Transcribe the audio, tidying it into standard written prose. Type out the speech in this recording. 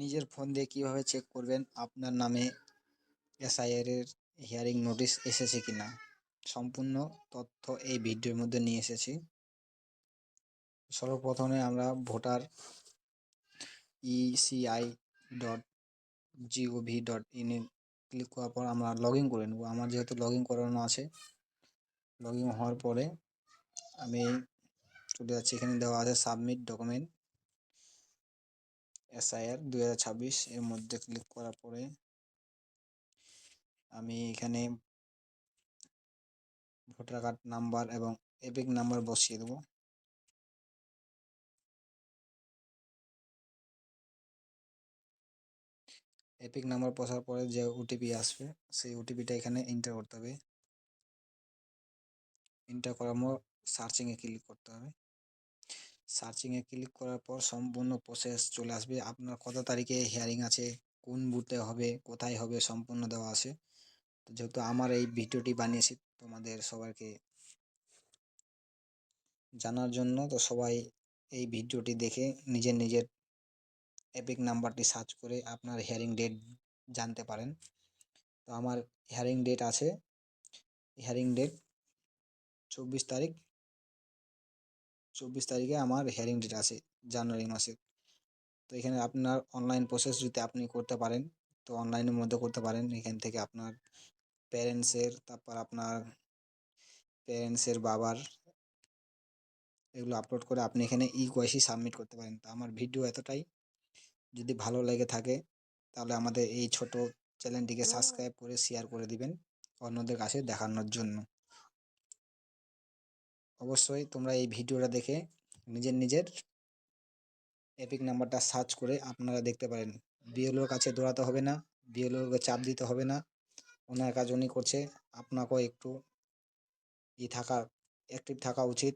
নিজের ফোন দিয়ে কিভাবে চেক করবেন আপনার নামে এসআইআর এর হিয়ারিং নোটিশ এসেছে কিনা? সম্পূর্ণ তথ্য এই ভিডিওর মধ্যে নিয়ে এসেছি। সর্বপ্রথমে আমরা ভোটার eci.gov.in এ ক্লিক করার পর আমরা লগ ইন করে নেব। আমার যেহেতু লগ ইন করানো আছে, লগ ইন হওয়ার পরে আমি চলে যাচ্ছি, এখানে দেওয়া আছে সাবমিট ডকুমেন্ট এসআইআর 2026 এর মধ্যে ক্লিক করার পরে আমি এখানে ভোটার কার্ড নাম্বার এবং এপিক নাম্বার বসিয়ে দেবো। এপিক নাম্বার বসার পরে যে ওটিপি আসবে সেই ওটিপিটা এখানে এন্টার করতে হবে। এন্টার করার পর সার্চিংয়ে ক্লিক করতে হবে। সার্চিংয়ে ক্লিক করার পর সম্পূর্ণ প্রসেস চলে আসবে। আপনার কত তারিখে হিয়ারিং আছে, কোন বুথে হবে, কোথায় হবে, সম্পূর্ণ দেওয়া আছে। তো যেহেতু আমার এই ভিডিওটি বানিয়েছি তোমাদের সবাইকে জানার জন্য, তো সবাই এই ভিডিওটি দেখে নিজের এপিক নাম্বারটি সার্চ করে আপনার হিয়ারিং ডেট জানতে পারেন। তো আমার হিয়ারিং ডেট আছে, হিয়ারিং ডেট 24 তারিখে আমার হিয়ারিং ডেট আছে জানুয়ারি মাসে। তো এখানে আপনার অনলাইন প্রসেস যদি আপনি করতে পারেন তো অনলাইনের মধ্যে করতে পারেন। এখান থেকে আপনার প্যারেন্টসের, তারপর আপনার প্যারেন্টসের বাবার এগুলো আপলোড করে আপনি এখানে ইকেওয়াইসি সাবমিট করতে পারেন। তো আমার ভিডিও এতটাই, যদি ভালো লেগে থাকে তাহলে আমাদের এই ছোট চ্যানেলটিকে সাবস্ক্রাইব করে শেয়ার করে দিবেন অন্যদের কাছে দেখানোর জন্য। অবশ্যই তোমরা এই ভিডিওটা দেখে নিজের এপিক নাম্বারটা সার্চ করে আপনারা দেখতে পারেন। বিএলওর কাছে দৌড়াতে হবে না, বিএলওকে চাপ দিতে হবে না, ওনার কাজ উনি করছে। আপনাকেও একটু অ্যাক্টিভ থাকা উচিত।